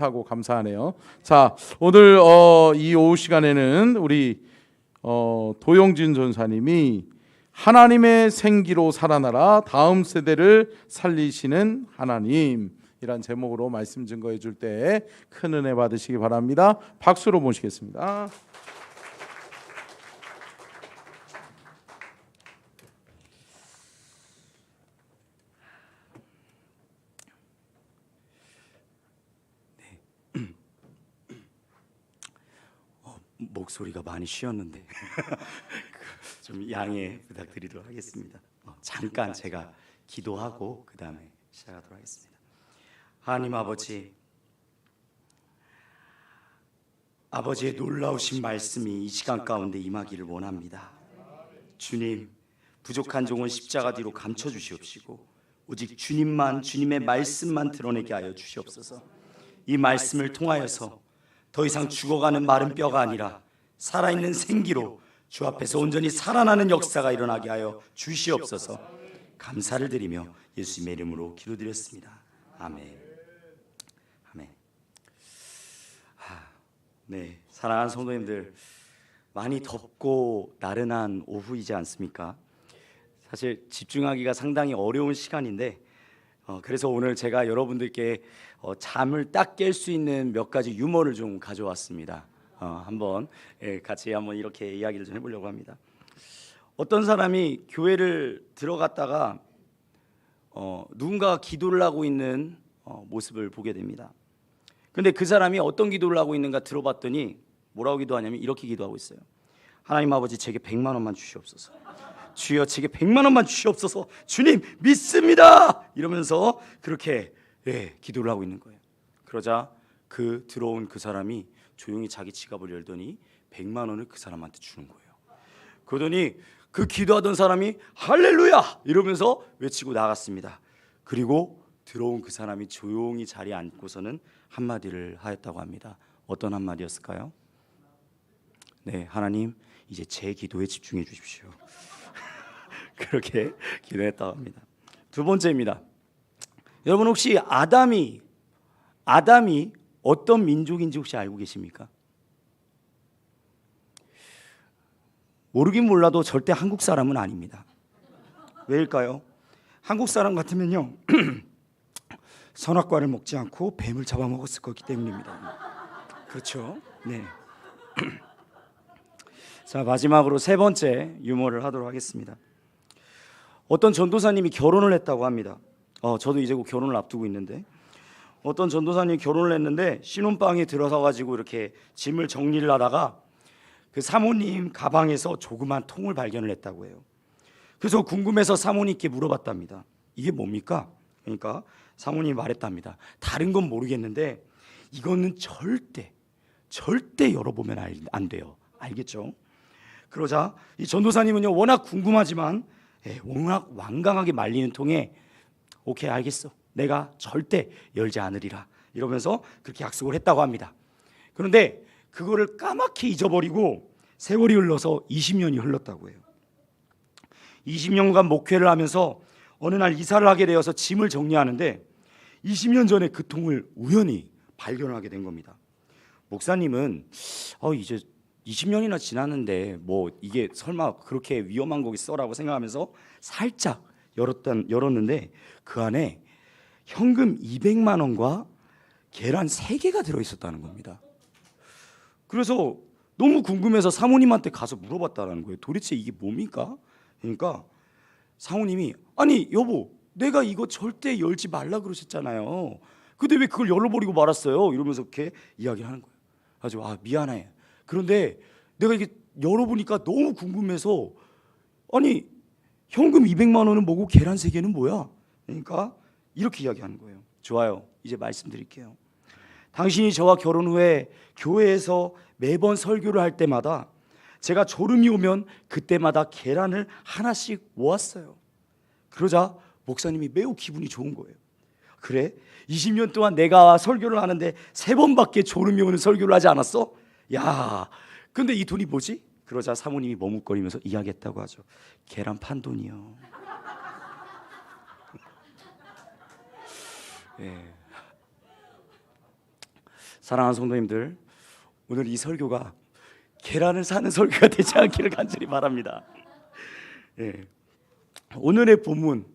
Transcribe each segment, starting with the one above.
뿌듯하고 감사하네요. 자, 오늘 이 오후 시간에는 우리 도영진 전사님이 하나님의 생기로 살아나라, 다음 세대를 살리시는 하나님이란 제목으로 말씀 증거해 줄 때 큰 은혜 받으시기 바랍니다. 박수로 모시겠습니다. 목소리가 많이 쉬었는데 좀 양해 부탁드리도록 하겠습니다. 잠깐 제가 기도하고 그 다음에 시작하도록 하겠습니다. 하나님 아버지의 놀라우신 말씀이 이 시간 가운데 임하기를 원합니다. 주님, 부족한 종은 십자가 뒤로 감춰주시옵시고 오직 주님만, 주님의 말씀만 드러내게 하여 주시옵소서. 이 말씀을 통하여서 더 이상 죽어가는 마른 뼈가 아니라 살아있는 생기로 주 앞에서 온전히 살아나는 역사가 일어나게 하여 주시옵소서. 감사를 드리며 예수님의 이름으로 기도드렸습니다. 아멘. 아멘. 네, 사랑하는 성도님들, 많이 덥고 나른한 오후이지 않습니까? 사실 집중하기가 상당히 어려운 시간인데 그래서 오늘 제가 여러분들께 잠을 딱 깰 수 있는 몇 가지 유머를 좀 가져왔습니다. 한번 같이 한번 이렇게 이야기를 좀 해보려고 합니다. 어떤 사람이 교회를 들어갔다가 누군가가 기도를 하고 있는 모습을 보게 됩니다. 근데 그 사람이 어떤 기도를 하고 있는가 들어봤더니 뭐라고 기도하냐면 이렇게 기도하고 있어요. 하나님 아버지, 제게 100만 원만 주시옵소서. 주여, 제게 100만 원만 주시옵소서. 주님 믿습니다. 이러면서 그렇게 기도를 하고 있는 거예요. 그러자 들어온 그 사람이 조용히 자기 지갑을 열더니 100만 원을 그 사람한테 주는 거예요. 그러더니 그 기도하던 사람이 할렐루야 이러면서 외치고 나갔습니다. 그리고 들어온 그 사람이 조용히 자리에 앉고서는 한마디를 하였다고 합니다. 어떤 한마디였을까요? 네, 하나님, 이제 제 기도에 집중해 주십시오. 그렇게 기도했다고 합니다. 두 번째입니다. 여러분, 혹시 아담이 어떤 민족인지 혹시 알고 계십니까? 모르긴 몰라도 절대 한국 사람은 아닙니다. 왜일까요? 한국 사람 같으면요 선악과를 먹지 않고 뱀을 잡아먹었을 거기 때문입니다. 그렇죠? 네. 자, 마지막으로 세 번째 유머를 하도록 하겠습니다. 어떤 전도사님이 결혼을 했다고 합니다. 저도 이제 곧 결혼을 앞두고 있는데 어떤 전도사님이 결혼을 했는데 신혼방에 들어서 가지고 이렇게 짐을 정리를 하다가 그 사모님 가방에서 조그만 통을 발견을 했다고 해요. 그래서 궁금해서 사모님께 물어봤답니다. 이게 뭡니까? 그러니까 사모님이 말했답니다. 다른 건 모르겠는데 이거는 절대 열어보면 안 돼요. 알겠죠? 그러자 이 전도사님은요 워낙 궁금하지만 워낙 완강하게 말리는 통에 오케이, 알겠어, 내가 절대 열지 않으리라 이러면서 그렇게 약속을 했다고 합니다. 그런데 그거를 까맣게 잊어버리고 세월이 흘러서 20년이 흘렀다고 해요. 20년간 목회를 하면서 어느 날 이사를 하게 되어서 짐을 정리하는데 20년 전에 그 통을 우연히 발견하게 된 겁니다. 목사님은 이제 20년이나 지났는데 뭐 이게 설마 그렇게 위험한 거겠어라고 생각하면서 살짝 열었는데 그 안에 현금 200만 원과 계란 3개가 들어있었다는 겁니다. 그래서 너무 궁금해서 사모님한테 가서 물어봤다는 거예요. 도대체 이게 뭡니까? 그러니까 사모님이 아니 여보, 내가 이거 절대 열지 말라 그러셨잖아요. 근데 왜 그걸 열어버리고 말았어요? 이러면서 이렇게 이야기를 하는 거예요. 아주 미안해. 그런데 내가 이게 열어보니까 너무 궁금해서 아니 현금 200만 원은 뭐고 계란 3개는 뭐야? 그러니까 이렇게 이야기하는 거예요. 좋아요. 이제 말씀드릴게요. 당신이 저와 결혼 후에 교회에서 매번 설교를 할 때마다 제가 졸음이 오면 그때마다 계란을 하나씩 모았어요. 그러자 목사님이 매우 기분이 좋은 거예요. 그래? 20년 동안 내가 설교를 하는데 3번밖에 졸음이 오는 설교를 하지 않았어? 야, 근데 이 돈이 뭐지? 그러자 사모님이 머뭇거리면서 이야기했다고 하죠. 계란 판 돈이요. 예. 사랑하는 성도님들, 오늘 이 설교가 계란을 사는 설교가 되지 않기를 간절히 바랍니다. 예. 오늘의 본문,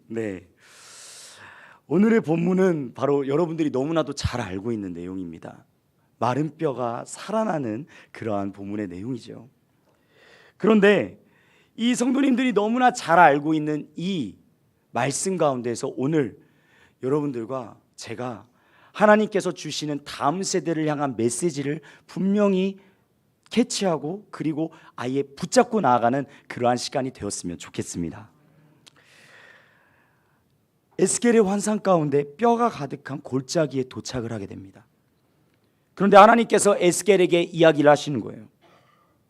오늘의 본문은 바로 여러분들이 너무나도 잘 알고 있는 내용입니다. 마른 뼈가 살아나는 그러한 본문의 내용이죠. 그런데 이 성도님들이 너무나 잘 알고 있는 이 말씀 가운데서 오늘 여러분들과 제가 하나님께서 주시는 다음 세대를 향한 메시지를 분명히 캐치하고 그리고 아예 붙잡고 나아가는 그러한 시간이 되었으면 좋겠습니다. 에스겔의 환상 가운데 뼈가 가득한 골짜기에 도착을 하게 됩니다. 그런데 하나님께서 에스겔에게 이야기를 하시는 거예요.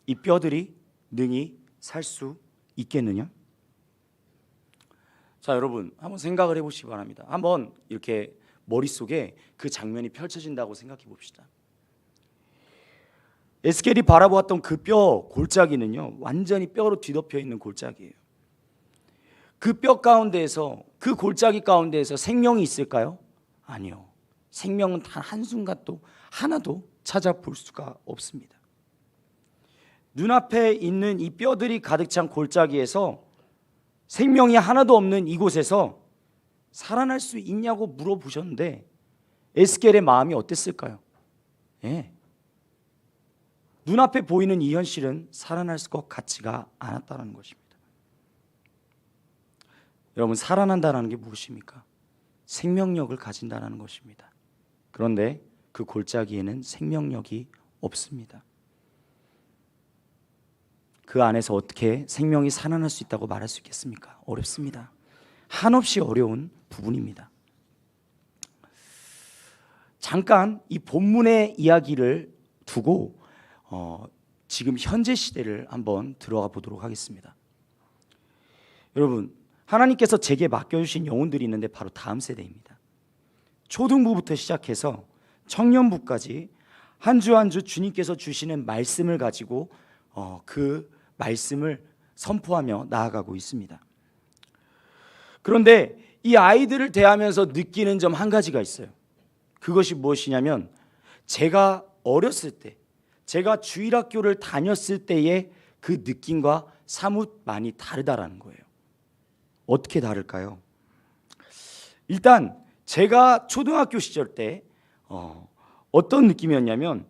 이 뼈들이 능히 살 수 있겠느냐? 자, 여러분 한번 생각을 해보시기 바랍니다. 한번 이렇게 머릿속에 그 장면이 펼쳐진다고 생각해 봅시다. 에스겔이 바라보았던 그 뼈 골짜기는요, 완전히 뼈로 뒤덮여 있는 골짜기예요. 그 뼈 가운데에서, 그 골짜기 가운데에서 생명이 있을까요? 아니요. 생명은 단 한순간도 하나도 찾아볼 수가 없습니다. 눈앞에 있는 이 뼈들이 가득 찬 골짜기에서 생명이 하나도 없는 이곳에서 살아날 수 있냐고 물어보셨는데 에스겔의 마음이 어땠을까요? 예. 눈앞에 보이는 이 현실은 살아날 것 같지가 않았다는 것입니다. 여러분, 살아난다는 게 무엇입니까? 생명력을 가진다는 것입니다. 그런데 그 골짜기에는 생명력이 없습니다. 그 안에서 어떻게 생명이 살아날 수 있다고 말할 수 있겠습니까? 어렵습니다. 한없이 어려운 부분입니다. 잠깐 이 본문의 이야기를 두고 지금 현재 시대를 한번 들어가 보도록 하겠습니다. 여러분, 하나님께서 제게 맡겨주신 영혼들이 있는데 바로 다음 세대입니다. 초등부부터 시작해서 청년부까지 한 주 한 주 주님께서 주시는 말씀을 가지고 그 말씀을 선포하며 나아가고 있습니다. 그런데 이 아이들을 대하면서 느끼는 점 한 가지가 있어요. 그것이 무엇이냐면, 제가 어렸을 때, 제가 주일학교를 다녔을 때의 그 느낌과 사뭇 많이 다르다라는 거예요. 어떻게 다를까요? 일단 제가 초등학교 시절 때 어떤 느낌이었냐면,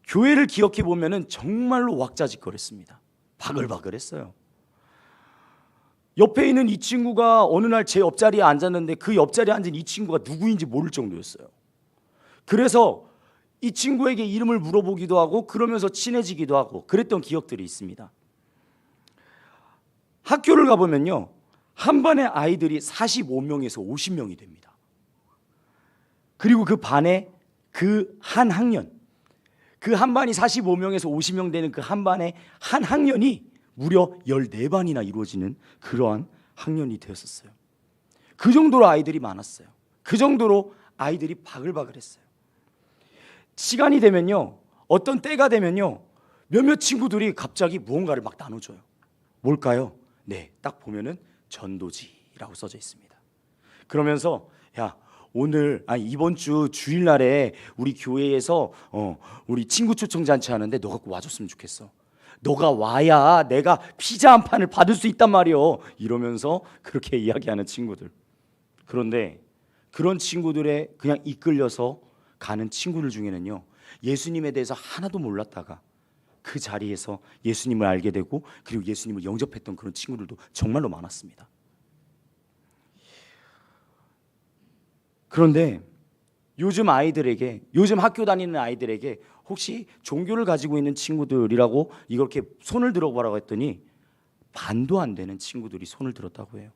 교회를 기억해 보면은 정말로 왁자지껄했습니다. 바글바글했어요. 옆에 있는 이 친구가 어느 날 제 옆자리에 앉았는데 그 옆자리에 앉은 이 친구가 누구인지 모를 정도였어요. 그래서 이 친구에게 이름을 물어보기도 하고 그러면서 친해지기도 하고 그랬던 기억들이 있습니다. 학교를 가보면요, 한 반의 아이들이 45명에서 50명이 됩니다. 그리고 그 반에 그 한 학년, 그 한 반이 45명에서 50명 되는 그 한 반에 한 학년이 무려 14반이나 이루어지는 그러한 학년이 되었었어요. 그 정도로 아이들이 많았어요. 그 정도로 아이들이 바글바글했어요. 시간이 되면요, 어떤 때가 되면요, 몇몇 친구들이 갑자기 무언가를 막 나눠줘요. 뭘까요? 네, 딱 보면은 전도지라고 써져 있습니다. 그러면서 야, 이번 주 주일날에 우리 교회에서 우리 친구 초청 잔치 하는데 너가 꼭 와줬으면 좋겠어. 너가 와야 내가 피자 한 판을 받을 수 있단 말이요. 이러면서 그렇게 이야기하는 친구들. 그런데 그런 친구들에 그냥 이끌려서 가는 친구들 중에는요, 예수님에 대해서 하나도 몰랐다가 그 자리에서 예수님을 알게 되고 그리고 예수님을 영접했던 그런 친구들도 정말로 많았습니다. 그런데 요즘 학교 다니는 아이들에게 혹시 종교를 가지고 있는 친구들이라고 이렇게 손을 들어보라고 했더니 반도 안 되는 친구들이 손을 들었다고 해요.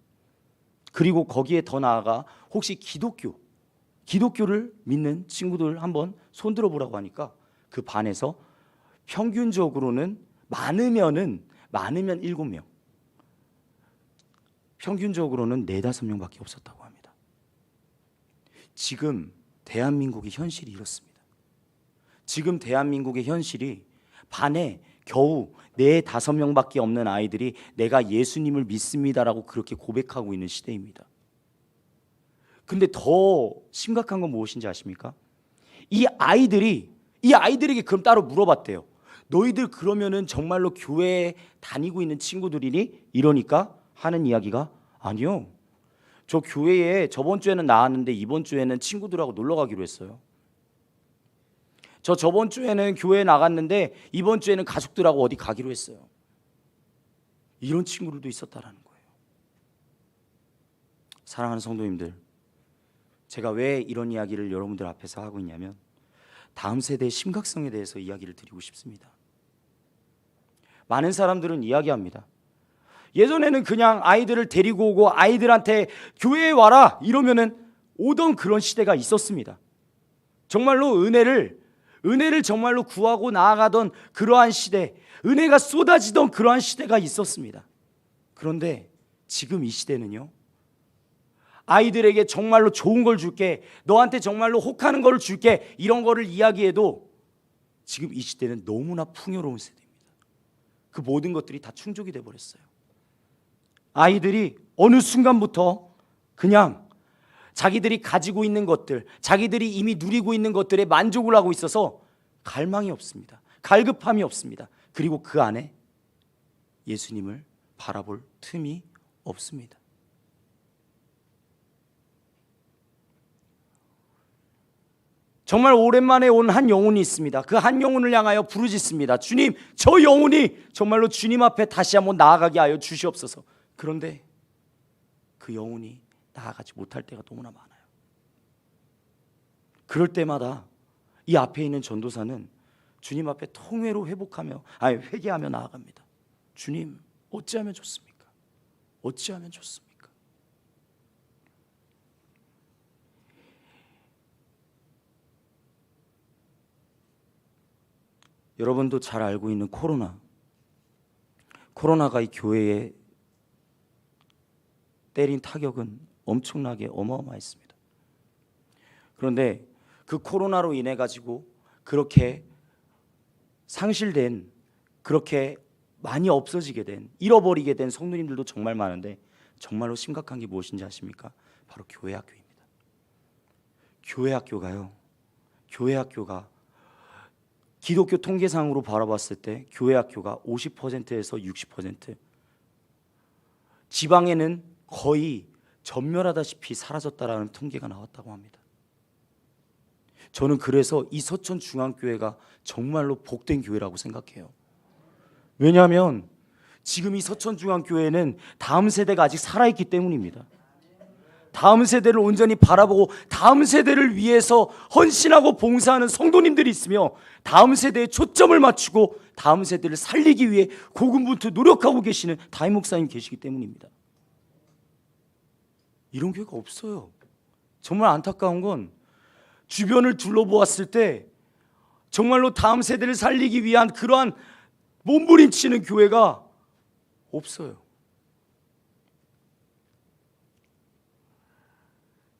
그리고 거기에 더 나아가 혹시 기독교를 믿는 친구들 한번 손 들어보라고 하니까 그 반에서 평균적으로는 많으면 7명, 평균적으로는 4-5명밖에 없었다고 합니다. 지금 대한민국의 현실이 이렇습니다. 지금 대한민국의 현실이 반에 겨우 4-5명밖에 없는 아이들이 내가 예수님을 믿습니다라고 그렇게 고백하고 있는 시대입니다. 근데 더 심각한 건 무엇인지 아십니까? 이 아이들에게 그럼 따로 물어봤대요. 너희들 그러면은 정말로 교회에 다니고 있는 친구들이니? 이러니까 하는 이야기가 아니요. 저 교회에 저번 주에는 나왔는데 이번 주에는 친구들하고 놀러 가기로 했어요. 저번 주에는 교회에 나갔는데 이번 주에는 가족들하고 어디 가기로 했어요. 이런 친구들도 있었다라는 거예요. 사랑하는 성도님들, 제가 왜 이런 이야기를 여러분들 앞에서 하고 있냐면 다음 세대의 심각성에 대해서 이야기를 드리고 싶습니다. 많은 사람들은 이야기합니다. 예전에는 그냥 아이들을 데리고 오고 아이들한테 교회에 와라 이러면은 오던 그런 시대가 있었습니다. 정말로 은혜를 정말로 구하고 나아가던 그러한 시대, 은혜가 쏟아지던 그러한 시대가 있었습니다. 그런데 지금 이 시대는요, 아이들에게 정말로 좋은 걸 줄게, 너한테 정말로 혹하는 걸 줄게, 이런 거를 이야기해도 지금 이 시대는 너무나 풍요로운 세대입니다. 그 모든 것들이 다 충족이 돼 버렸어요. 아이들이 어느 순간부터 그냥 자기들이 가지고 있는 것들, 자기들이 이미 누리고 있는 것들에 만족을 하고 있어서 갈망이 없습니다. 갈급함이 없습니다. 그리고 그 안에 예수님을 바라볼 틈이 없습니다. 정말 오랜만에 온 한 영혼이 있습니다. 그 한 영혼을 향하여 부르짖습니다. 주님, 저 영혼이 정말로 주님 앞에 다시 한번 나아가게 하여 주시옵소서. 그런데 그 영혼이 나아가지 못할 때가 너무나 많아요. 그럴 때마다 이 앞에 있는 전도사는 주님 앞에 통회로 회개하며 나아갑니다. 주님, 어찌하면 좋습니까? 어찌하면 좋습니까? 여러분도 잘 알고 있는 코로나가 이 교회에 때린 타격은 엄청나게 어마어마했습니다. 그런데 그 코로나로 인해 가지고 그렇게 상실된, 그렇게 많이 없어지게 된, 잃어버리게 된 성도님들도 정말 많은데 정말로 심각한 게 무엇인지 아십니까? 바로 교회 학교입니다. 교회 학교가 기독교 통계상으로 바라봤을 때 교회 학교가 50%에서 60%, 지방에는 거의 전멸하다시피 사라졌다라는 통계가 나왔다고 합니다. 저는 그래서 이 서천중앙교회가 정말로 복된 교회라고 생각해요. 왜냐하면 지금 이 서천중앙교회는 다음 세대가 아직 살아있기 때문입니다. 다음 세대를 온전히 바라보고 다음 세대를 위해서 헌신하고 봉사하는 성도님들이 있으며 다음 세대에 초점을 맞추고 다음 세대를 살리기 위해 고군분투 노력하고 계시는 담임 목사님 계시기 때문입니다. 이런 교회가 없어요. 정말 안타까운 건 주변을 둘러보았을 때 정말로 다음 세대를 살리기 위한 그러한 몸부림치는 교회가 없어요.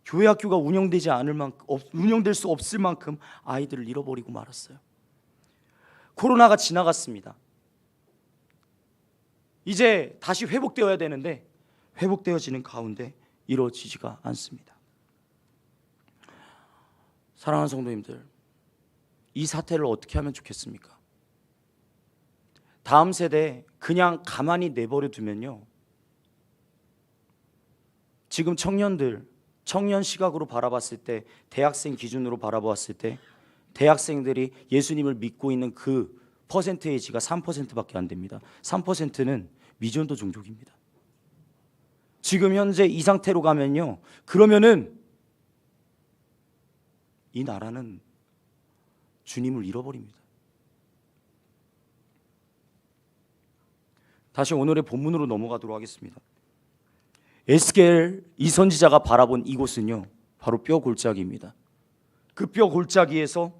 교회 학교가 운영될 수 없을 만큼 아이들을 잃어버리고 말았어요. 코로나가 지나갔습니다. 이제 다시 회복되어야 되는데 회복되어지는 가운데 이루어지지가 않습니다. 사랑하는 성도님들, 이 사태를 어떻게 하면 좋겠습니까? 다음 세대 그냥 가만히 내버려 두면요, 지금 청년 시각으로 바라봤을 때, 대학생 기준으로 바라보았을 때 대학생들이 예수님을 믿고 있는 그 퍼센테이지가 3%밖에 안 됩니다. 3%는 미전도 종족입니다. 지금 현재 이 상태로 가면요, 그러면은 이 나라는 주님을 잃어버립니다. 다시 오늘의 본문으로 넘어가도록 하겠습니다. 에스겔 이 선지자가 바라본 이곳은요, 바로 뼈 골짜기입니다. 그 뼈 골짜기에서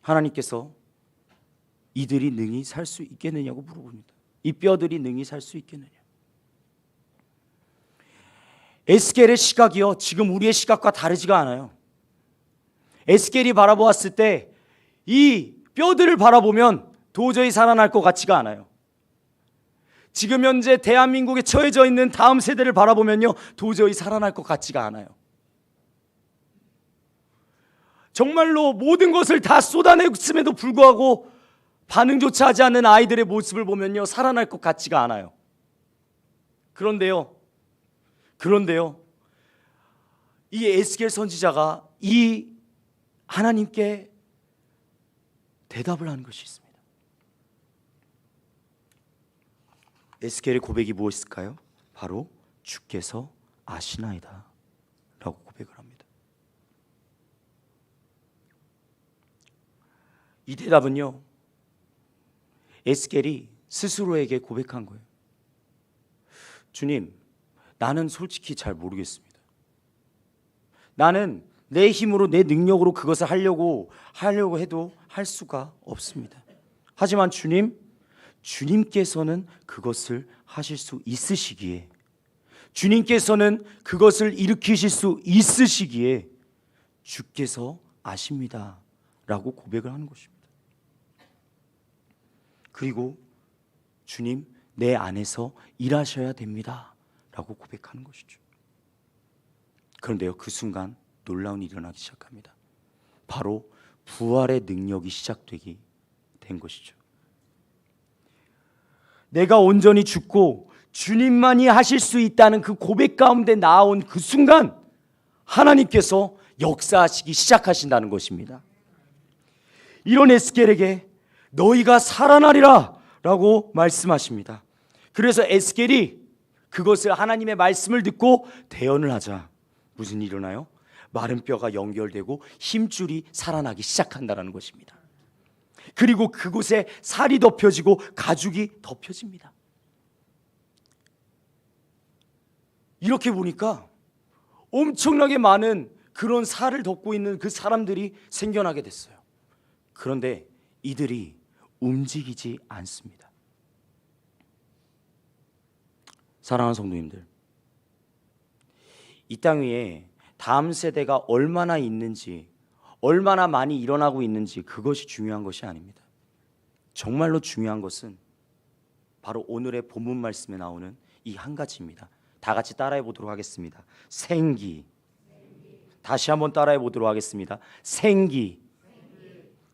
하나님께서 이들이 능히 살 수 있겠느냐고 물어봅니다. 이 뼈들이 능히 살 수 있겠느냐. 에스겔의 시각이요, 지금 우리의 시각과 다르지가 않아요. 에스겔이 바라보았을 때 이 뼈들을 바라보면 도저히 살아날 것 같지가 않아요. 지금 현재 대한민국에 처해져 있는 다음 세대를 바라보면요, 도저히 살아날 것 같지가 않아요. 정말로 모든 것을 다 쏟아냈음에도 불구하고 반응조차 하지 않는 아이들의 모습을 보면요, 살아날 것 같지가 않아요. 그런데요, 이 에스겔 선지자가 이 하나님께 대답을 하는 것이 있습니다. 에스겔의 고백이 무엇일까요? 바로 주께서 아시나이다 라고 고백을 합니다. 이 대답은요, 에스겔이 스스로에게 고백한 거예요. 주님, 나는 솔직히 잘 모르겠습니다. 나는 내 힘으로, 내 능력으로 그것을 하려고 해도 할 수가 없습니다. 하지만 주님께서는 그것을 하실 수 있으시기에, 주님께서는 그것을 일으키실 수 있으시기에 주께서 아십니다 라고 고백을 하는 것입니다. 그리고 주님, 내 안에서 일하셔야 됩니다 라고 고백하는 것이죠. 그런데요, 그 순간 놀라운 일이 일어나기 시작합니다. 바로 부활의 능력이 시작되게 된 것이죠. 내가 온전히 죽고 주님만이 하실 수 있다는 그 고백 가운데 나온 그 순간 하나님께서 역사하시기 시작하신다는 것입니다. 이런 에스겔에게 너희가 살아나리라 라고 말씀하십니다. 그래서 에스겔이 그것을, 하나님의 말씀을 듣고 대언을 하자 무슨 일이 일어나요? 마른 뼈가 연결되고 힘줄이 살아나기 시작한다는 것입니다. 그리고 그곳에 살이 덮여지고 가죽이 덮여집니다. 이렇게 보니까 엄청나게 많은 그런 살을 덮고 있는 그 사람들이 생겨나게 됐어요. 그런데 이들이 움직이지 않습니다. 사랑하는 성도님들, 이 땅 위에 다음 세대가 얼마나 있는지, 얼마나 많이 일어나고 있는지 그것이 중요한 것이 아닙니다. 정말로 중요한 것은 바로 오늘의 본문 말씀에 나오는 이 한 가지입니다. 다 같이 따라해 보도록 하겠습니다. 생기. 다시 한번 따라해 보도록 하겠습니다. 생기.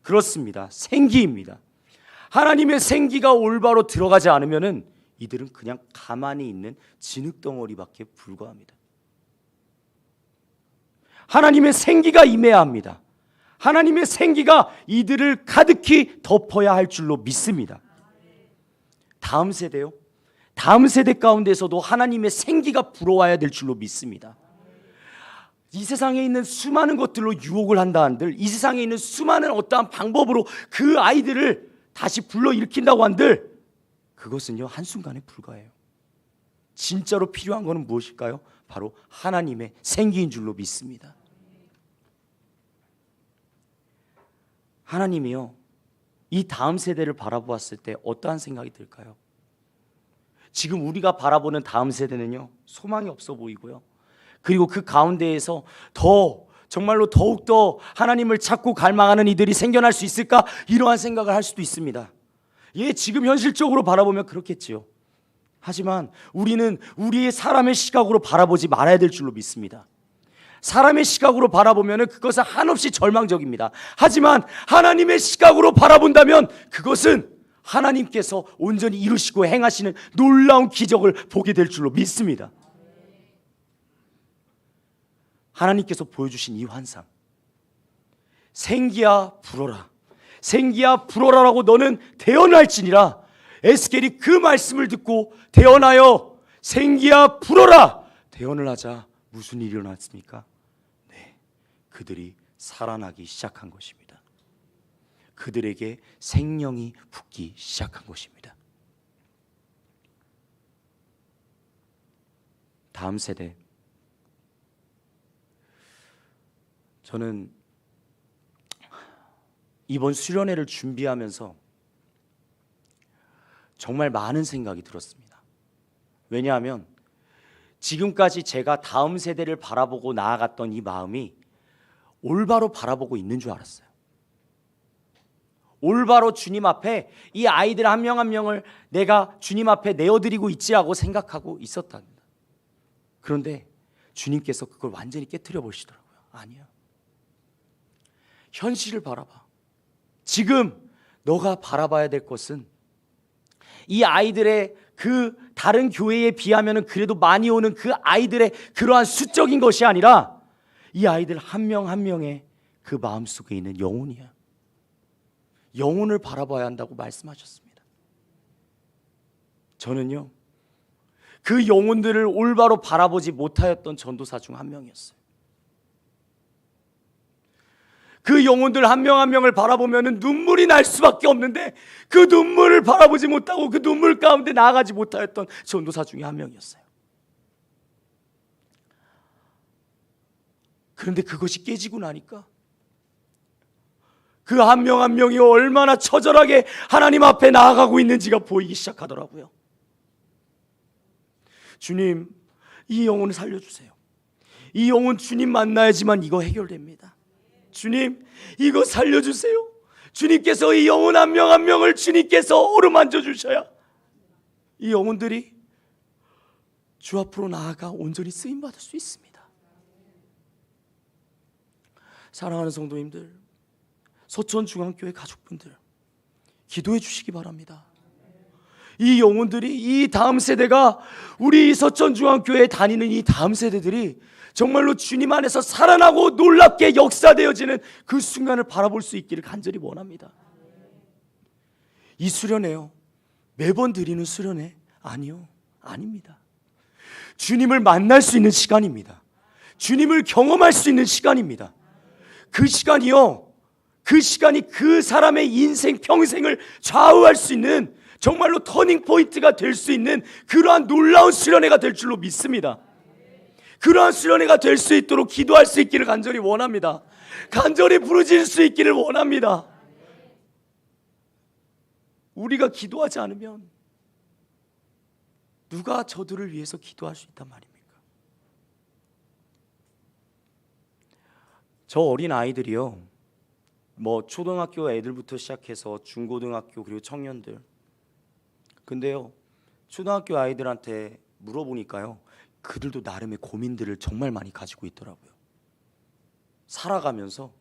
그렇습니다. 생기입니다. 하나님의 생기가 올바로 들어가지 않으면은 이들은 그냥 가만히 있는 진흙덩어리밖에 불과합니다. 하나님의 생기가 임해야 합니다. 하나님의 생기가 이들을 가득히 덮어야 할 줄로 믿습니다. 다음 세대요? 다음 세대 가운데서도 하나님의 생기가 불어와야 될 줄로 믿습니다. 이 세상에 있는 수많은 것들로 유혹을 한다 한들, 이 세상에 있는 수많은 어떠한 방법으로 그 아이들을 다시 불러일으킨다고 한들, 그것은요 한순간에 불과해요. 진짜로 필요한 것은 무엇일까요? 바로 하나님의 생기인 줄로 믿습니다. 하나님이요, 이 다음 세대를 바라보았을 때 어떠한 생각이 들까요? 지금 우리가 바라보는 다음 세대는요 소망이 없어 보이고요, 그리고 그 가운데에서 정말로 더욱더 하나님을 찾고 갈망하는 이들이 생겨날 수 있을까, 이러한 생각을 할 수도 있습니다. 예, 지금 현실적으로 바라보면 그렇겠지요. 하지만 우리는 우리의 사람의 시각으로 바라보지 말아야 될 줄로 믿습니다. 사람의 시각으로 바라보면 그것은 한없이 절망적입니다. 하지만 하나님의 시각으로 바라본다면 그것은 하나님께서 온전히 이루시고 행하시는 놀라운 기적을 보게 될 줄로 믿습니다. 하나님께서 보여주신 이 환상, 생기야 불어라, 생기야 불어라라고 너는 대언할지니라. 에스겔이 그 말씀을 듣고 대언하여 생기야 불어라 대언을 하자 무슨 일이 일어났습니까? 네, 그들이 살아나기 시작한 것입니다. 그들에게 생명이 붙기 시작한 것입니다. 다음 세대, 저는 이번 수련회를 준비하면서 정말 많은 생각이 들었습니다. 왜냐하면 지금까지 제가 다음 세대를 바라보고 나아갔던 이 마음이 올바로 바라보고 있는 줄 알았어요. 올바로 주님 앞에 이 아이들 한 명 한 명을 내가 주님 앞에 내어드리고 있지 하고 생각하고 있었답니다. 그런데 주님께서 그걸 완전히 깨트려 버리시더라고요. 아니요, 현실을 바라봐. 지금 너가 바라봐야 될 것은 이 아이들의 그 다른 교회에 비하면 그래도 많이 오는 그 아이들의 그러한 수적인 것이 아니라 이 아이들 한 명 한 명의 그 마음속에 있는 영혼이야. 영혼을 바라봐야 한다고 말씀하셨습니다. 저는요, 그 영혼들을 올바로 바라보지 못하였던 전도사 중 한 명이었어요. 그 영혼들 한 명 한 명을 바라보면 눈물이 날 수밖에 없는데 그 눈물을 바라보지 못하고 그 눈물 가운데 나아가지 못하였던 전도사 중에 한 명이었어요. 그런데 그것이 깨지고 나니까 그 한 명 한 명이 얼마나 처절하게 하나님 앞에 나아가고 있는지가 보이기 시작하더라고요. 주님, 이 영혼을 살려주세요. 이 영혼 주님 만나야지만 이거 해결됩니다. 주님, 이거 살려주세요. 주님께서 이 영혼 한 명 한 명을 주님께서 어루만져 주셔야 이 영혼들이 주 앞으로 나아가 온전히 쓰임받을 수 있습니다. 사랑하는 성도님들, 서천중앙교회 가족분들, 기도해 주시기 바랍니다. 이 영혼들이, 이 다음 세대가, 우리 서천중앙교회에 다니는 이 다음 세대들이 정말로 주님 안에서 살아나고 놀랍게 역사되어지는 그 순간을 바라볼 수 있기를 간절히 원합니다. 이 수련회요, 매번 드리는 수련회 아니요, 아닙니다. 주님을 만날 수 있는 시간입니다. 주님을 경험할 수 있는 시간입니다. 그 시간이요, 그 시간이 그 사람의 인생 평생을 좌우할 수 있는 정말로 터닝 포인트가 될 수 있는 그러한 놀라운 수련회가 될 줄로 믿습니다. 그러한 수련회가 될 수 있도록 기도할 수 있기를 간절히 원합니다. 간절히 부르짖을 수 있기를 원합니다. 우리가 기도하지 않으면 누가 저들을 위해서 기도할 수 있단 말입니까? 저 어린 아이들이요, 뭐 초등학교 애들부터 시작해서 중고등학교 그리고 청년들, 근데요, 초등학교 아이들한테 물어보니까요, 그들도 나름의 고민들을 정말 많이 가지고 있더라고요. 살아가면서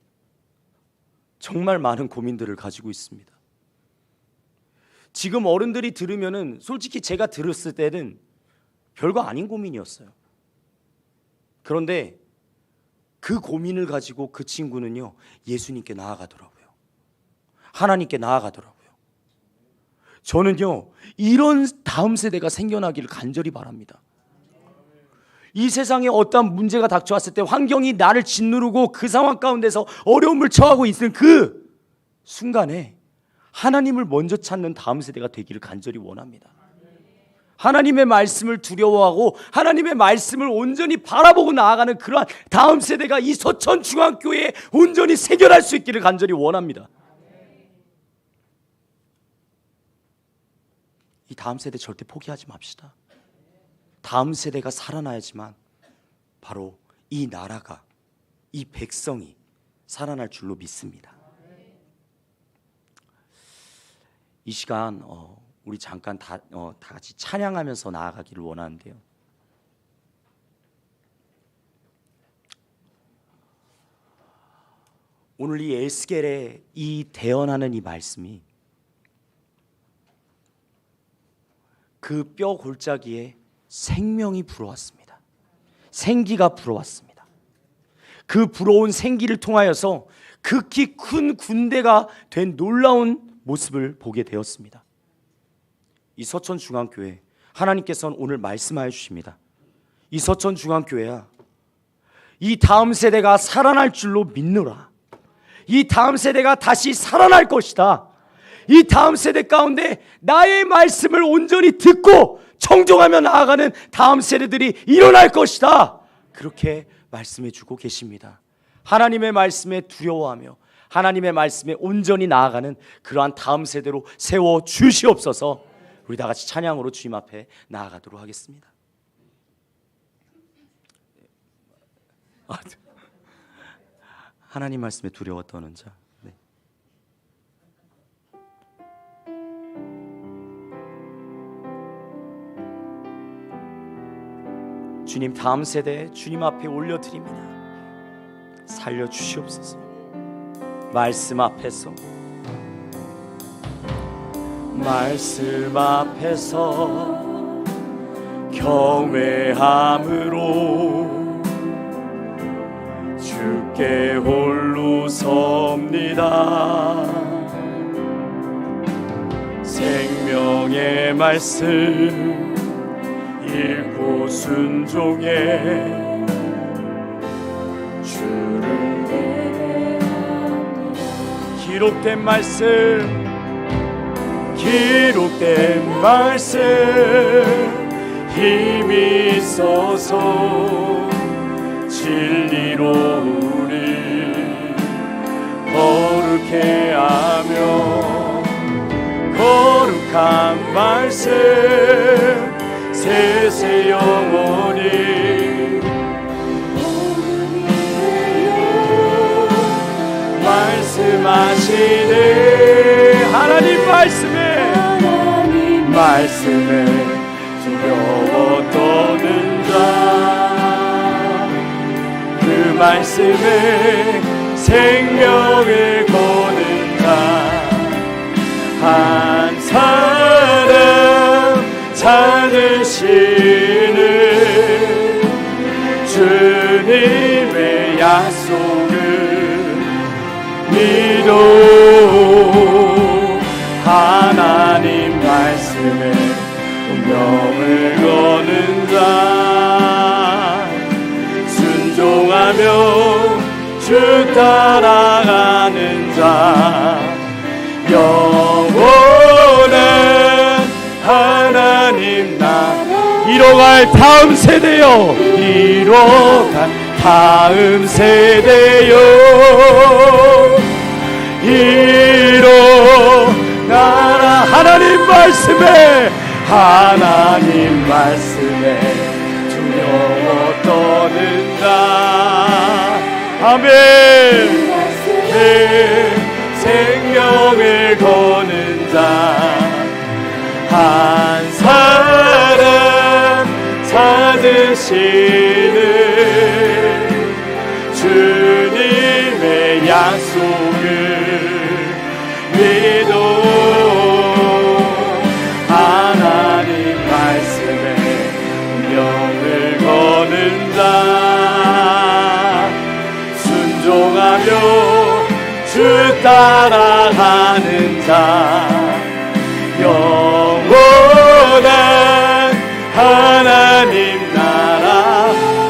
정말 많은 고민들을 가지고 있습니다. 지금 어른들이 들으면은 솔직히 제가 들었을 때는 별거 아닌 고민이었어요. 그런데 그 고민을 가지고 그 친구는요, 예수님께 나아가더라고요. 하나님께 나아가더라고요. 저는요, 이런 다음 세대가 생겨나기를 간절히 바랍니다. 이 세상에 어떠한 문제가 닥쳐왔을 때, 환경이 나를 짓누르고 그 상황 가운데서 어려움을 처하고 있는 그 순간에 하나님을 먼저 찾는 다음 세대가 되기를 간절히 원합니다. 하나님의 말씀을 두려워하고 하나님의 말씀을 온전히 바라보고 나아가는 그러한 다음 세대가 이 서천중앙교회에 온전히 새겨날 수 있기를 간절히 원합니다. 이 다음 세대 절대 포기하지 맙시다. 다음 세대가 살아나야지만 바로 이 나라가, 이 백성이 살아날 줄로 믿습니다. 이 시간 우리 잠깐 다 같이 찬양하면서 나아가기를 원하는데요. 오늘 이 에스겔의 이 대언하는 이 말씀이 그 뼈 골짜기에 생명이 불어왔습니다. 생기가 불어왔습니다. 그 불어온 생기를 통하여서 극히 큰 군대가 된 놀라운 모습을 보게 되었습니다. 이 서천중앙교회, 하나님께서는 오늘 말씀하여 주십니다. 이 서천중앙교회야, 이 다음 세대가 살아날 줄로 믿노라. 이 다음 세대가 다시 살아날 것이다. 이 다음 세대 가운데 나의 말씀을 온전히 듣고 청종하며 나아가는 다음 세대들이 일어날 것이다. 그렇게 말씀해 주고 계십니다. 하나님의 말씀에 두려워하며 하나님의 말씀에 온전히 나아가는 그러한 다음 세대로 세워 주시옵소서. 우리 다 같이 찬양으로 주님 앞에 나아가도록 하겠습니다. 하나님 말씀에 두려워 떠는 자. 네. 주님, 다음 세대 주님 앞에 올려드립니다. 살려주시옵소서. 말씀 앞에서 경외함으로 주께 홀로 섭니다. 생명의 말씀 읽고 순종해 주를 기록된 말씀 힘이 있어서 진리로 우리 거룩해 하며 거룩한 말씀 세세 영원히 말씀하시네. 하나님 말씀에 두려워 떠는 자, 그 말씀에 생명을 거는 자, 한 사람 찾으시는 주님의 약속을 믿어 하나님 말씀에 운명을 거는 자, 순종하며 주 따라가는 자, 영원한 하나님 나라 이뤄갈 다음 세대요, 이뤄갈 다음 세대요, 일어나라. 하나님 말씀에 두려워 떠는 자, 아멘. 생명을 거는 자, 한 사람 찾으시는 주님의 약속을 믿어 하나님 말씀에 운명을 거는 자, 순종하며 주 따라가는 자, 영원한 하나님 나라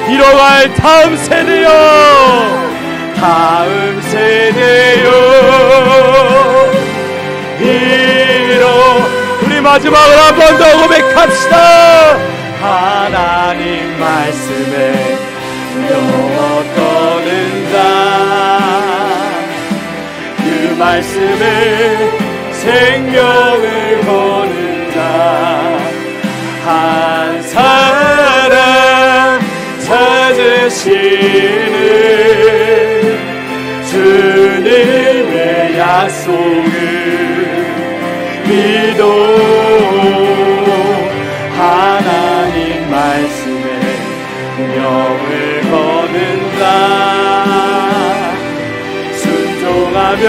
이뤄갈 다음 세대요, 다음 세대요. 우리 마지막으로 한 번 더 고백합시다. 하나님 말씀에 두려워 떠는 자, 그 말씀에 생명을 거는 자, 한 사람 찾으시는 주님의 약속을 믿어 하나님 말씀에 운명을 거는 자, 순종하며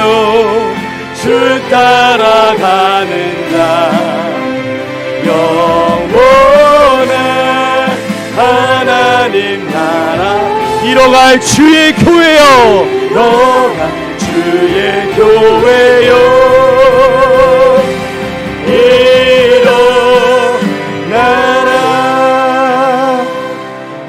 주 따라가는 자, 영원한 하나님 나라 이뤄갈 주의 교회요, 이뤄갈 주의 교회요, 일어나라.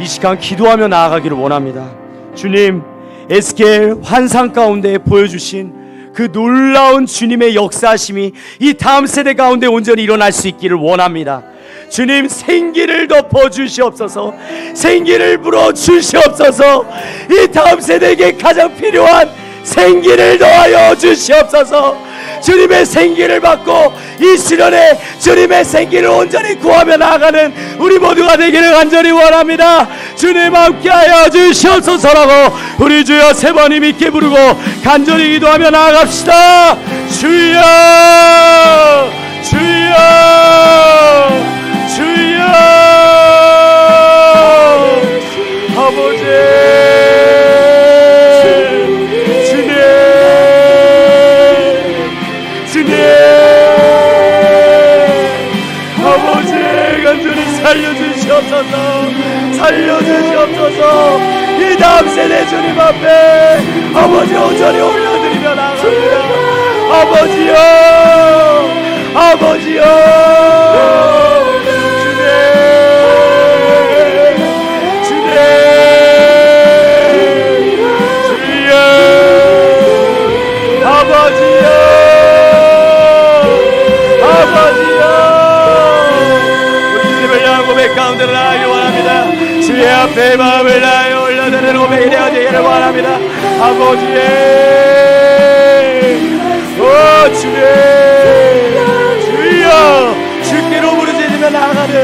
이 시간 기도하며 나아가기를 원합니다. 주님, 에스겔 환상 가운데 보여주신 그 놀라운 주님의 역사하심이 이 다음 세대 가운데 온전히 일어날 수 있기를 원합니다. 주님, 생기를 덮어 주시옵소서, 생기를 불어 주시옵소서, 이 다음 세대에게 가장 필요한 생기를 더하여 주시옵소서. 주님의 생기를 받고 이 시련에 주님의 생기를 온전히 구하며 나아가는 우리 모두가 되기를 간절히 원합니다. 주님 함께하여 주시옵소서라고 우리 주여 세 번 힘있게 부르고 간절히 기도하며 나아갑시다. 주여 주여 주여 아버지 주님 세대 주님 앞에 아버지 온전히 올려드리며 나갑니다. 아버지여, 아버지여, 주님, 주여, 아버지여, 아버지여, 우리 주님을 향한 고백 가운데로 나아가길 원합니다. 주의 앞에 마음을 다하여 올려드리는 고백이 되어지기를 원합니다. 아버지의 오 주님, 주여, 주께로 부르짖으며 나아가는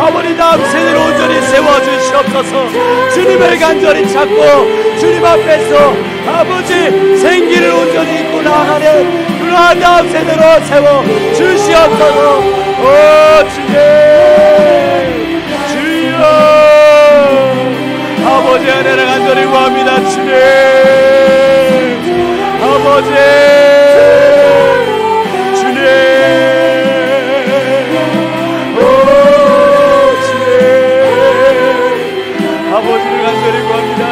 아버지 다음 세대를 온전히 세워주시옵소서. 주님을 간절히 찾고 주님 앞에서 아버지 생기를 온전히 입고 나아가는 그러한 다음 세대로 세워주시옵소서. 오 주님, 주여, 아버지 은혜를 간절히 구합니다. 주님, 아버지, 주님, 오 주님, 아버지를 간절히 구합니다.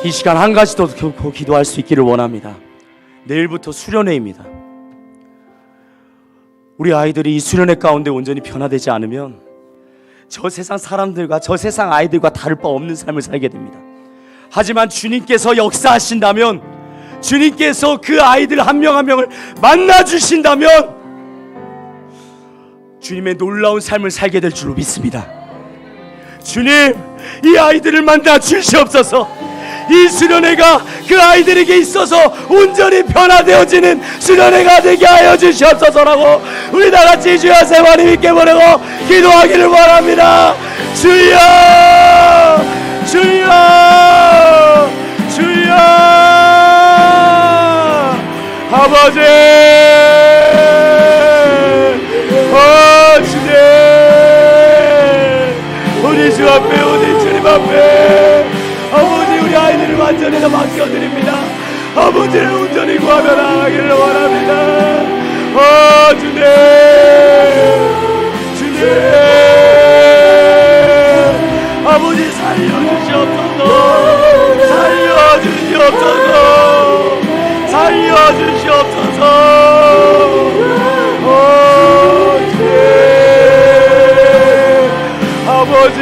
이 시간 한 가지 더 기도할 수 있기를 원합니다. 내일부터 수련회입니다. 우리 아이들이 이 수련회 가운데 온전히 변화되지 않으면 저 세상 사람들과 저 세상 아이들과 다를 바 없는 삶을 살게 됩니다. 하지만 주님께서 역사하신다면, 주님께서 그 아이들 한 명 한 명을 만나 주신다면 주님의 놀라운 삶을 살게 될 줄로 믿습니다. 주님, 이 아이들을 만나 주시옵소서. 이 수련회가 그 아이들에게 있어서 온전히 변화되어지는 수련회가 되게 하여 주시옵소서라고 우리 다같이 주여 세 번 힘있게 보내고 기도하기를 원합니다. 주여, 주여, 주여, 아버지, 주님, 우리 주 앞에, 우리 주님 앞에 아버지 우리 아이들을 완전히 다 맡겨드립니다. 아버지를 온전히 구하며 나가기를 원합니다. 주님, 주님, 아버지 살려주시옵소서, 살려주시옵소서, 살려주시옵소서. 주님, 아버지,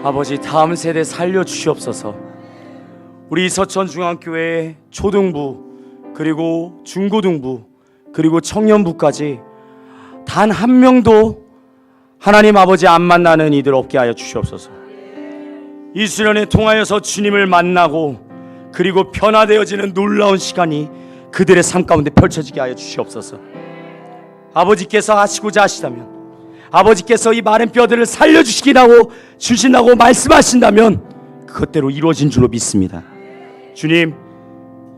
아버지 다음 세대 살려주시옵소서. 우리 서천중앙교회 초등부 그리고 중고등부 그리고 청년부까지 단 한 명도 하나님 아버지 안 만나는 이들 없게 하여 주시옵소서. 이 수련회 통하여서 주님을 만나고 그리고 변화되어지는 놀라운 시간이 그들의 삶 가운데 펼쳐지게 하여 주시옵소서. 아버지께서 하시고자 하시다면, 아버지께서 이 마른 뼈들을 살려주신다고 말씀하신다면 그것대로 이루어진 줄로 믿습니다. 주님,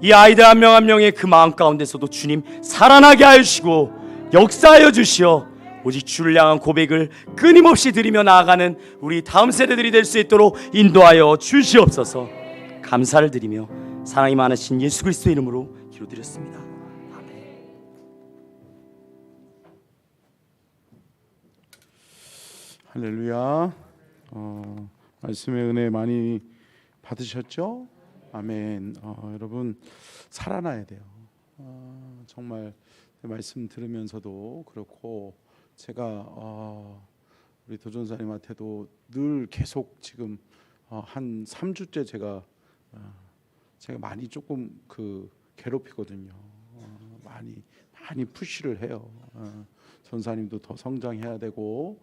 이 아이들 한 명 한 명의 그 마음 가운데서도 주님 살아나게 하여 주시고 역사하여 주시어 오직 주를 향한 고백을 끊임없이 드리며 나아가는 우리 다음 세대들이 될 수 있도록 인도하여 주시옵소서. 감사를 드리며 사랑이 많으신 예수 그리스도 이름으로 기도드렸습니다. 할렐루야. 말씀의 은혜 많이 받으셨죠? 아멘. 여러분 살아나야 돼요. 정말 말씀 들으면서도 그렇고 제가 우리 도전사님한테도 늘 계속 지금 한 3주째 제가 많이 조금 괴롭히거든요. 많이 푸시를 해요. 전사님도 더 성장해야 되고,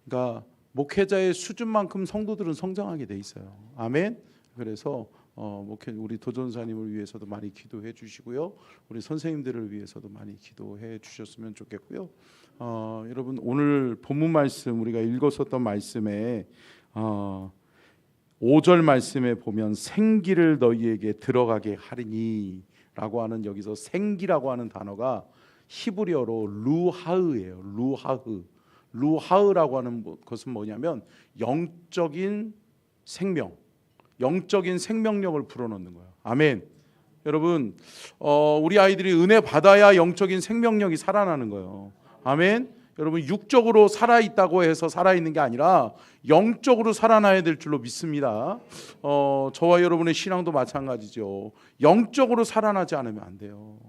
그러니까 목회자의 수준만큼 성도들은 성장하게 돼 있어요. 아멘. 그래서 우리 도전사님을 위해서도 많이 기도해 주시고요. 우리 선생님들을 위해서도 많이 기도해 주셨으면 좋겠고요. 여러분 오늘 본문 말씀 우리가 읽었었던 말씀에 5절 말씀에 보면 생기를 너희에게 들어가게 하리니 라고 하는 여기서 생기라고 하는 단어가 히브리어로 루하흐예요. 루하흐라고 하는 것은 뭐냐면 영적인 생명, 영적인 생명력을 불어넣는 거예요. 아멘. 여러분 우리 아이들이 은혜 받아야 영적인 생명력이 살아나는 거예요. 아멘. 여러분 육적으로 살아있다고 해서 살아있는 게 아니라 영적으로 살아나야 될 줄로 믿습니다. 저와 여러분의 신앙도 마찬가지죠. 영적으로 살아나지 않으면 안 돼요.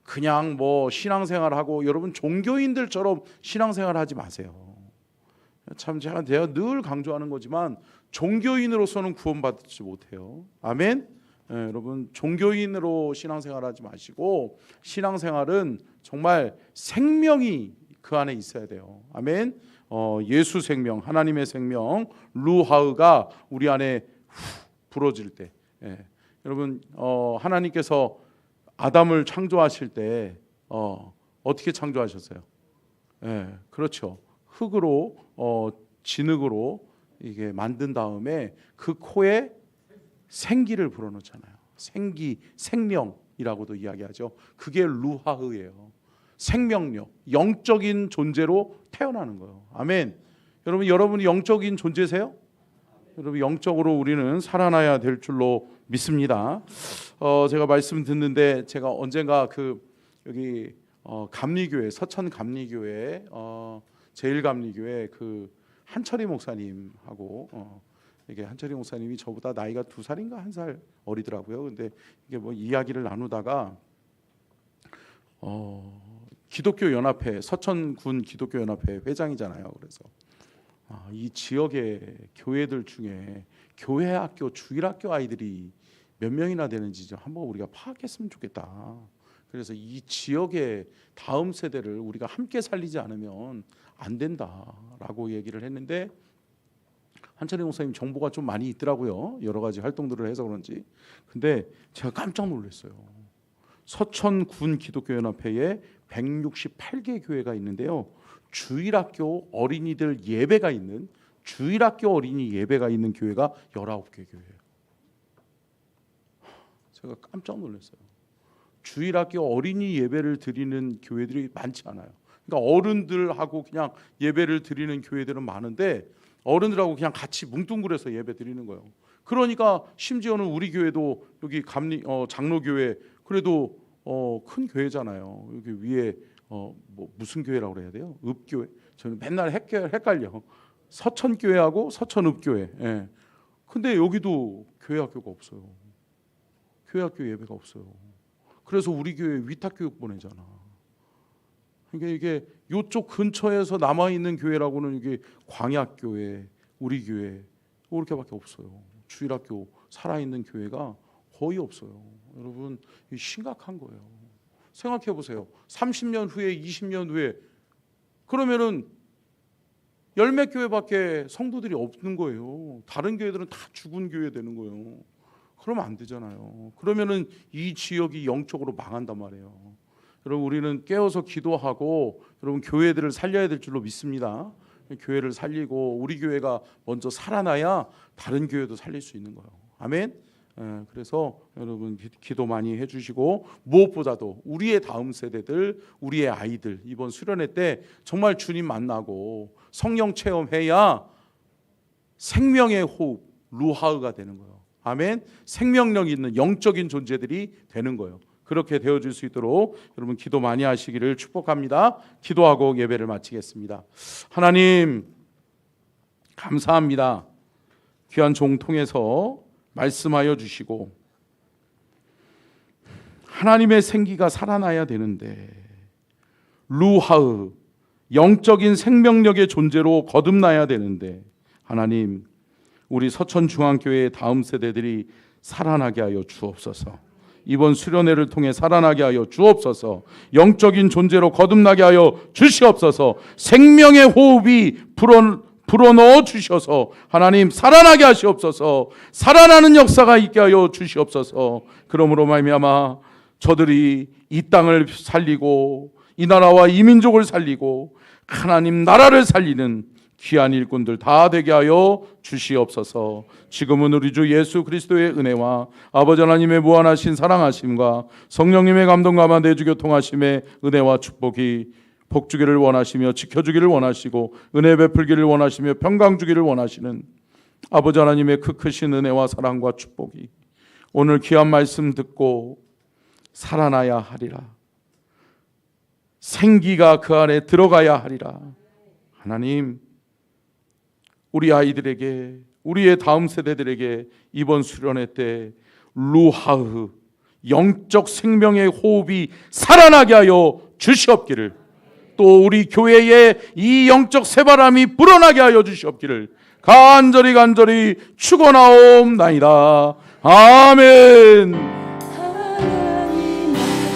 그냥 신앙생활하고 여러분 종교인들처럼 신앙생활하지 마세요. 참 제가 늘 강조하는 거지만 종교인으로서는 구원받지 못해요. 아멘. 여러분 종교인으로 신앙생활하지 마시고 신앙생활은 정말 생명이 그 안에 있어야 돼요. 아멘. 예수 생명, 하나님의 생명 루하흐가 우리 안에 불어질 때, 여러분 하나님께서 아담을 창조하실 때 어떻게 창조하셨어요? 그렇죠. 흙으로 진흙으로 이게 만든 다음에 그 코에 생기를 불어넣잖아요. 생기, 생명이라고도 이야기하죠. 그게 루하흐예요. 생명력, 영적인 존재로 태어나는 거예요. 아멘. 여러분이 영적인 존재세요? 여러분 영적으로 우리는 살아나야 될 줄로 믿습니다. 제가 말씀 듣는데 제가 언젠가 여기 감리교회 서천 감리교회 제일감리교회 한철희 목사님하고 이게 한철희 목사님이 저보다 나이가 2살인가 1살 어리더라고요. 근데 이게 이야기를 나누다가 기독교 연합회 서천군 기독교 연합회 회장이잖아요. 그래서 이 지역의 교회들 중에 교회 학교 주일학교 아이들이 몇 명이나 되는지 좀 한번 우리가 파악했으면 좋겠다. 그래서 이 지역의 다음 세대를 우리가 함께 살리지 않으면 안 된다라고 얘기를 했는데 한철희 목사님 정보가 좀 많이 있더라고요. 여러 가지 활동들을 해서 그런지. 근데 제가 깜짝 놀랐어요. 서천군 기독교연합회에 168개 교회가 있는데요. 주일학교 어린이들 예배가 있는 주일학교 어린이 예배가 있는 교회가 19개 교회예요. 제가 깜짝 놀랐어요. 주일학교 어린이 예배를 드리는 교회들이 많지 않아요. 그러니까 어른들하고 그냥 예배를 드리는 교회들은 많은데 어른들하고 그냥 같이 뭉뚱그려서 예배 드리는 거예요. 그러니까 심지어는 우리 교회도 여기 장로교회 그래도 큰 교회잖아요. 여기 위에 무슨 교회라고 그래야 돼요? 읍교회. 저는 맨날 헷갈려. 서천교회하고 서천읍교회. 예. 근데 여기도 교회 학교가 없어요. 교회 학교 예배가 없어요. 그래서 우리 교회 위탁교육 보내잖아. 그러니까 이게 이쪽 근처에서 남아 있는 교회라고는 이게 광약교회, 우리 교회 이렇게밖에 없어요. 주일학교 살아 있는 교회가 거의 없어요. 여러분 심각한 거예요. 생각해 보세요. 30년 후에 20년 후에 그러면은 열몇 교회밖에 성도들이 없는 거예요. 다른 교회들은 다 죽은 교회 되는 거예요. 그러면 안 되잖아요. 그러면은 이 지역이 영적으로 망한단 말이에요. 여러분 우리는 깨어서 기도하고 여러분 교회들을 살려야 될 줄로 믿습니다. 교회를 살리고 우리 교회가 먼저 살아나야 다른 교회도 살릴 수 있는 거예요. 아멘. 그래서 여러분 기도 많이 해주시고 무엇보다도 우리의 다음 세대들, 우리의 아이들 이번 수련회 때 정말 주님 만나고 성령 체험해야 생명의 호흡 루하흐가 되는 거예요. 아멘. 생명력 있는 영적인 존재들이 되는 거예요. 그렇게 되어줄 수 있도록 여러분 기도 많이 하시기를 축복합니다. 기도하고 예배를 마치겠습니다. 하나님 감사합니다. 귀한 종 통해서 말씀하여 주시고 하나님의 생기가 살아나야 되는데 루하흐 영적인 생명력의 존재로 거듭나야 되는데 하나님 우리 서천중앙교회의 다음 세대들이 살아나게 하여 주옵소서. 이번 수련회를 통해 살아나게 하여 주옵소서. 영적인 존재로 거듭나게 하여 주시옵소서. 생명의 호흡이 불어넣어 주셔서 하나님 살아나게 하시옵소서. 살아나는 역사가 있게 하여 주시옵소서. 그러므로 말미암아 저들이 이 땅을 살리고 이 나라와 이 민족을 살리고 하나님 나라를 살리는 귀한 일꾼들 다 되게 하여 주시옵소서. 지금은 우리 주 예수 그리스도의 은혜와 아버지 하나님의 무한하신 사랑하심과 성령님의 감동과 내주 교통하심의 은혜와 축복이 복주기를 원하시며 지켜주기를 원하시고 은혜 베풀기를 원하시며 평강 주기를 원하시는 아버지 하나님의 그 크신 은혜와 사랑과 축복이 오늘 귀한 말씀 듣고 살아나야 하리라. 생기가 그 안에 들어가야 하리라. 하나님 우리 아이들에게 우리의 다음 세대들에게 이번 수련회 때 루하흐 영적 생명의 호흡이 살아나게 하여 주시옵기를 또 우리 교회에 이 영적 새바람이 불어나게 하여 주시옵기를 간절히 축원하옵나이다. 아멘.